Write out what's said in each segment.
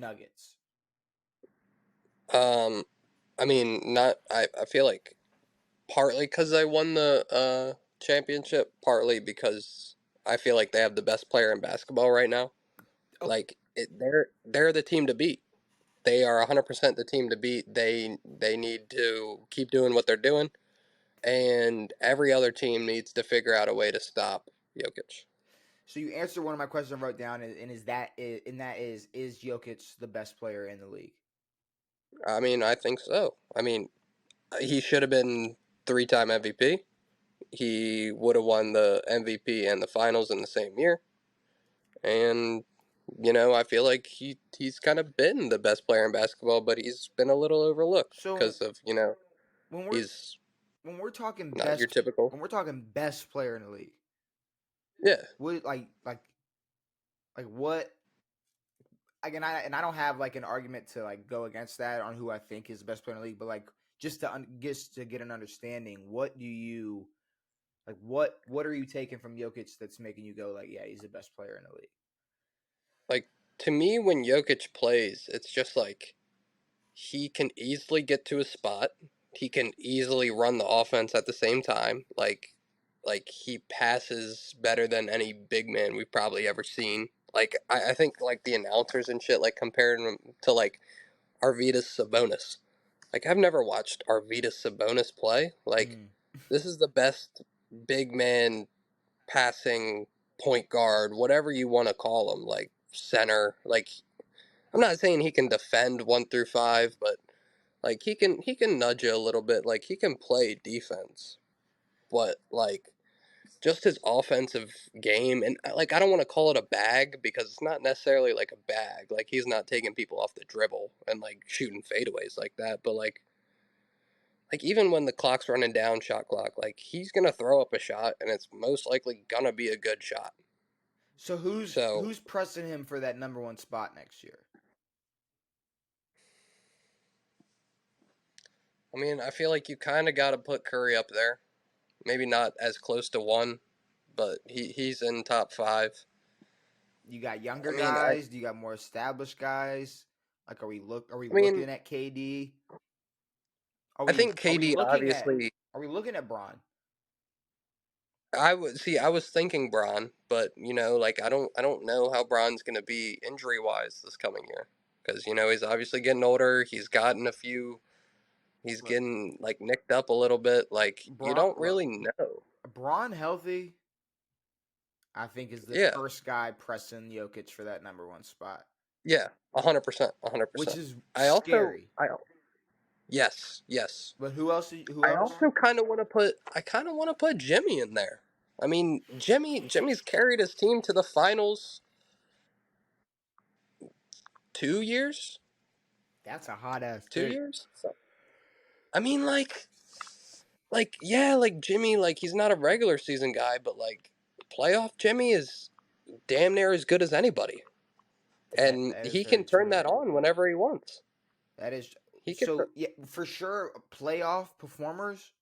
Nuggets? Um, I mean, not. I feel like partly because they won the championship, partly because I feel like they have the best player in basketball right now. Oh, Like they're the team to beat. They are 100% the team to beat. They need to keep doing what they're doing, and every other team needs to figure out a way to stop Jokic. so you answered one of my questions I wrote down, and is Jokic the best player in the league? I mean, I think so. I mean, he should have been three-time MVP. He would have won the MVP and the finals in the same year. And I feel like he's kind of been the best player in basketball, but he's been a little overlooked So because of when we're he's when we're talking not your typical. best player in the league, Yeah, what what again? I don't have like an argument to like go against that on who I think is the best player in the league, but like just to get an understanding, what do you like? What are you taking from Jokic that's making you go like, yeah, he's the best player in the league? like to me, when Jokic plays, it's just like he can easily get to a spot. He can easily run the offense at the same time. Like he passes better than any big man we've probably ever seen. Like I think like the announcers and shit like compared him to like Arvydas Sabonis. Like I've never watched Arvydas Sabonis play. Like Mm. this is the best big man passing point guard, whatever you want to call him, like center. Like I'm not saying he can defend 1 through 5, but like he can nudge you a little bit. Like he can play defense, but like just his offensive game and like I don't want to call it a bag because it's not necessarily like a bag. Like he's not taking people off the dribble and like shooting fadeaways like that, but like even when the clock's running down, shot clock, like he's gonna throw up a shot and it's most likely gonna be a good shot. So So who's pressing him for that number one spot next year? I mean, I feel like you kind of got to put Curry up there. Maybe not as close to one, but he's in top five. You got I younger mean, I guys? Do you got more established guys? Like, are we I mean, looking at KD? Are I we think are we KD looking at obviously. are we looking at Braun? I would see. I was thinking Braun, but like I don't know how Braun's going to be injury wise this coming year because he's obviously getting older. He's gotten a few. He's Look, getting like nicked up a little bit. Like you Braun don't look really know. Braun healthy. I think is the Yeah, first guy pressing Jokic for that number one spot, yeah, 100%, a hundred which percent. is I also, scary. I yes, yes. But who else? Who I else? also kind of want to put. I kind of want to put Jimmy in there. I mean, Jimmy's carried his team to the finals 2 years, That's a hot ass two take. years. So, I mean, like yeah, like Jimmy, like he's not a regular season guy, but like playoff Jimmy is damn near as good as anybody, and That is he very can turn true. that on whenever he wants. That is He can. so yeah for sure. Playoff performers.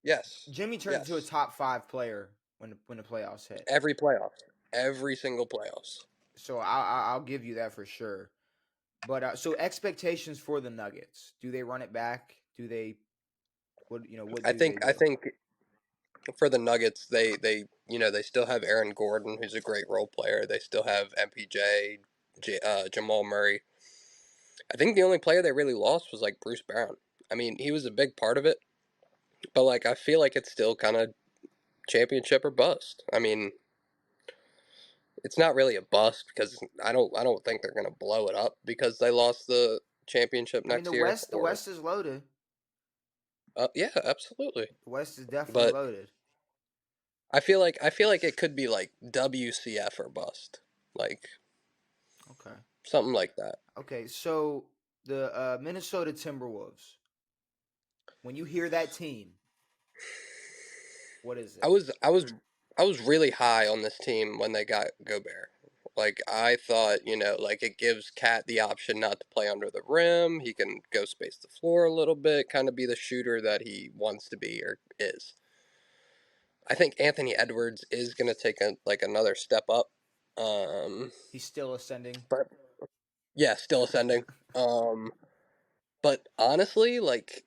Yes, Jimmy turns into a yes. top five player when the playoffs hit. Every playoffs, every single playoffs. So I'll give you that for sure. But so expectations for the Nuggets. Do they run it back? Do they what I do they think. I do? think for the Nuggets, they still have Aaron Gordon, who's a great role player. They still have MPJ, Jamal Murray. I think the only player they really lost was like Bruce Brown. I mean, he was a big part of it, but like I feel like it's still kind of championship or bust. I mean, it's not really a bust because I don't think they're gonna blow it up because they lost the championship I mean next year. The Or West is loaded. yeah, absolutely. The West is definitely But loaded. I feel like it could be like WCF or bust, like Okay. something like that. Okay. So the Minnesota Timberwolves. When you hear that team, what is I it? was I was I was really high on this team when they got Gobert. Like I thought, like it gives Cat the option not to play under the rim. He can go space the floor a little bit, kind of be the shooter that he wants to be or is. I think Anthony Edwards is going to take another step up. Um, He's still ascending. but Yeah, still ascending. Um, but honestly, like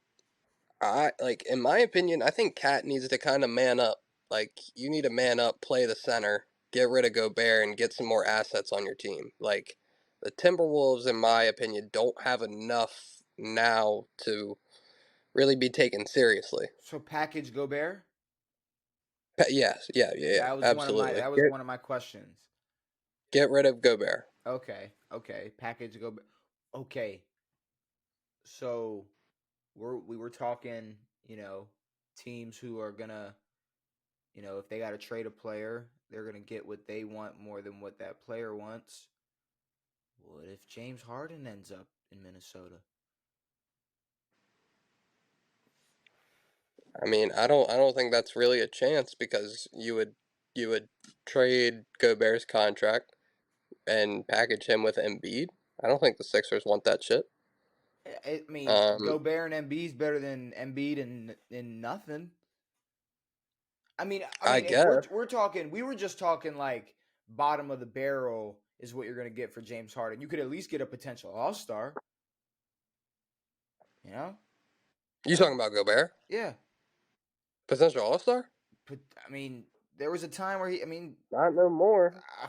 I like in my opinion, I think Cat needs to kind of man up. Like you need to man up, play the center, get rid of Gobert, and get some more assets on your team. Like the Timberwolves, in my opinion, don't have enough now to really be taken seriously. So package Gobert. Yes, yeah, absolutely. That was one of my questions. Get rid of Gobert. Okay, package Gobert. Okay, so we were talking, teams who are gonna, if they got to trade a player, they're gonna get what they want more than what that player wants. What if James Harden ends up in Minnesota? I mean, I don't think that's really a chance because you would trade Gobert's contract and package him with Embiid. I don't think the Sixers want that shit. I mean, Um, Gobert and Embiid's better than Embiid and nothing. I I mean, if we're guess we're talking, we were just talking like bottom of the barrel is what you're gonna get for James Harden. You could at least get a potential All Star. You know, you that talking about Gobert, yeah. potential All Star? But I mean, there was a time where he. I mean, Not no more. uh,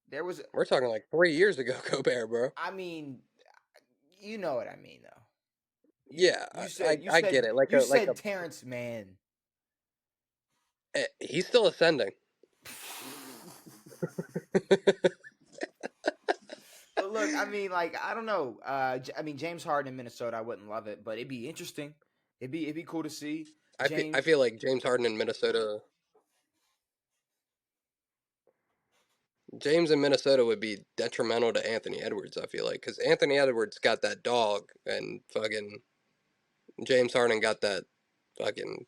there was. We're talking like 3 years ago, Gobert, bro. I mean, you know what I mean, though. You Yeah, you I said you I get said it. Like you a like said Terrence Mann. he's still ascending. But look, I mean, like I don't know. I mean, James Harden in Minnesota, I wouldn't love it, but it'd be interesting. It'd be cool to see I James. feel like James Harden in Minnesota. James in Minnesota would be detrimental to Anthony Edwards. I feel like because Anthony Edwards got that dog, and fucking James Harden got that fucking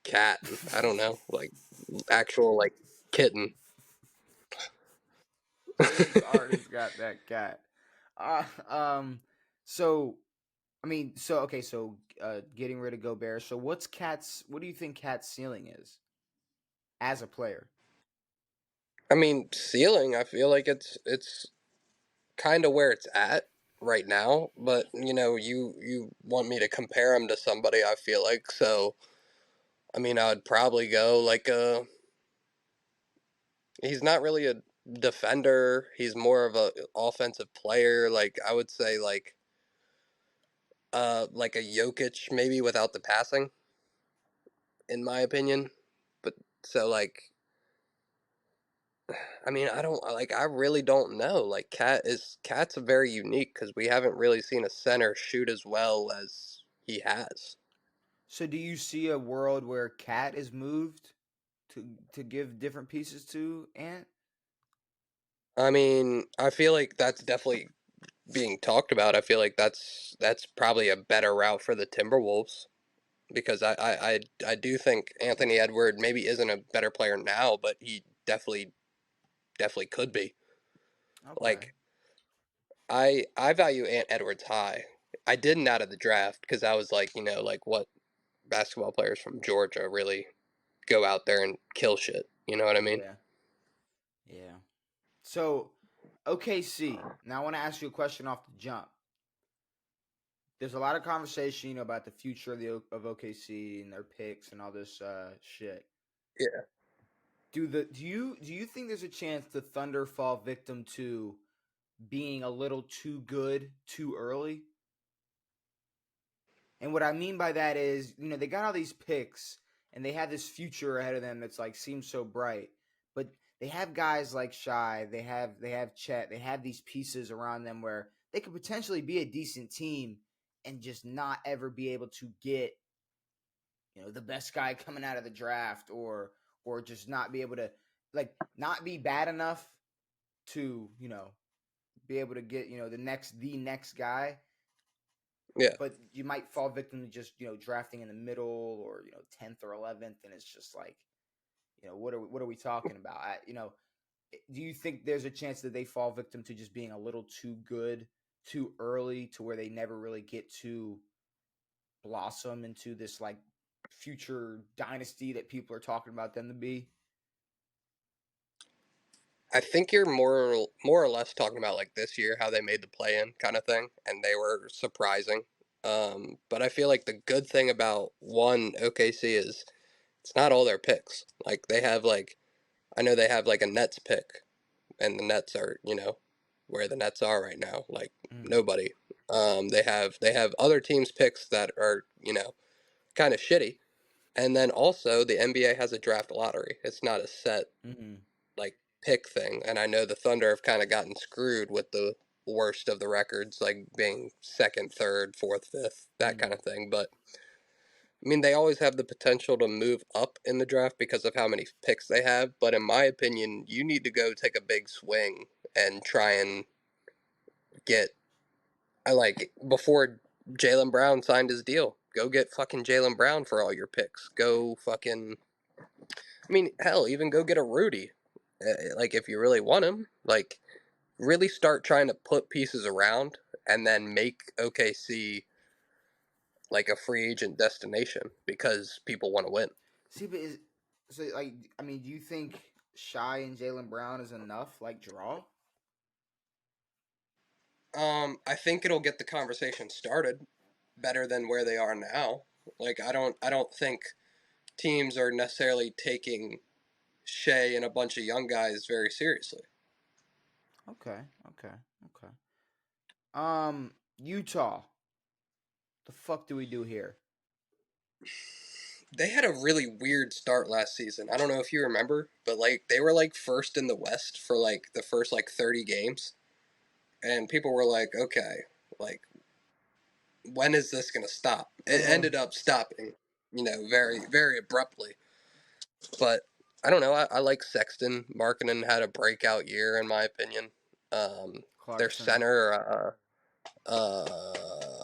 cat. I don't know, like actual like kitten. James Harden's got that cat. Uh, um. So I mean, so okay, so getting rid of Gobert. So what's Cat's? What do you think Cat's ceiling is as a player? I mean, ceiling. I feel like it's kind of where it's at right now. But you want me to compare him to somebody? I feel like so. I mean, I would probably go like a. He's not really a defender. He's more of a offensive player. Like I would say, like a Jokic maybe without the passing, in my opinion. But so like I mean, I don't like. I really don't know. Like, Cat's very unique because we haven't really seen a center shoot as well as he has. So do you see a world where Cat is moved to give different pieces to Ant? I mean, I feel like that's definitely being talked about. I feel like that's probably a better route for the Timberwolves because I do think Anthony Edward maybe isn't a better player now, but he definitely could be. Okay. Like I value Ant Edwards high. I didn't out of the draft because I was like, like what basketball players from Georgia really go out there and kill shit. You know what I mean? Yeah. Yeah. So OKC. Now I want to ask you a question off the jump. There's a lot of conversation, about the future of OKC and their picks and all this shit. Yeah. Do you think there's a chance the Thunder fall victim to being a little too good too early? And what I mean by that is, they got all these picks and they have this future ahead of them that's like seems so bright. But they have guys like Shy, they have Chet, they have these pieces around them where they could potentially be a decent team and just not ever be able to get, the best guy coming out of the draft or just not be able to like not be bad enough to, be able to get, the next guy, Yeah. but you might fall victim to just drafting in the middle or 10th or 11th, and it's just like what are we talking about? Do you think there's a chance that they fall victim to just being a little too good too early to where they never really get to blossom into this like future dynasty that people are talking about them to be? I think you're more or less talking about like this year how they made the play in kind of thing, and they were surprising. But I feel like the good thing about one OKC is it's not all their picks. Like they have like I know they have like a Nets pick, and the Nets are where the Nets are right now. Like Mm, nobody. They have other teams picks that are kind of shitty, and then also the NBA has a draft lottery. It's not a set mm, like pick thing, and I know the Thunder have kind of gotten screwed with the worst of the records, like being second, third, fourth, fifth, that mm. kind of thing. But I mean, they always have the potential to move up in the draft because of how many picks they have. But in my opinion, you need to go take a big swing and try and get. I like before Jalen Brown signed his deal. Go get fucking Jalen Brown for all your picks. Go fucking. I mean, hell, even go get a Rudy. Like if you really want him, like really start trying to put pieces around and then make OKC like a free agent destination because people want to win. See, but is so like I mean, do you think Shy and Jalen Brown is enough? Like draw? I think it'll get the conversation started better than where they are now. Like I don't think teams are necessarily taking Shea and a bunch of young guys very seriously. Okay, okay, okay. Utah. The fuck do we do here? They had a really weird start last season. I don't know if you remember, but like they were like first in the West for like the first like 30 games, and people were like, "Okay, like when is this going to stop?" It Uh, ended up stopping, very, very abruptly. But I don't know. I like Sexton. Markkinen had a breakout year, in my opinion. Their Clarkson. center,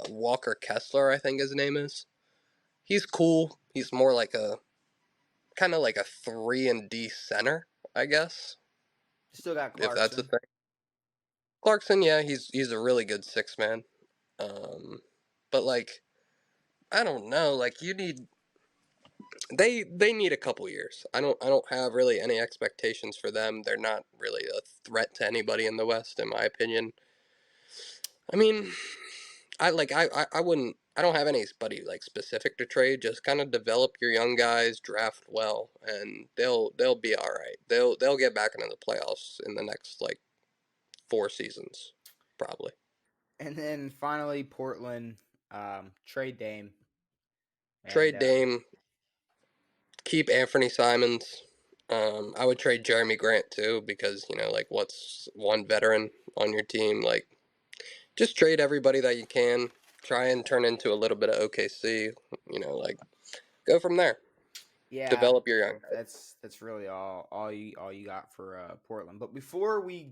Walker Kessler, I think his name is. He's cool. He's more like a kind of like a 3 and D center, I guess, Still got if that's a Clarkson. thing. Clarkson, yeah, he's a really good six man. But like I don't know, like you need they need a couple years. I don't have really any expectations for them. They're not really a threat to anybody in the West, in my opinion. I mean, I wouldn't. I don't have anybody like specific to trade. Just kind of develop your young guys, draft well, and they'll be all right. They'll get back into the playoffs in the next like 4 seasons, probably. And then finally Portland, trade Dame. And Trade Dame, keep Anthony Simons. I would trade Jeremy Grant too because like what's one veteran on your team? Like just trade everybody that you can. Try and turn into a little bit of OKC. Like go from there. yeah, Develop your young guys. that's really all you got for Portland. But before we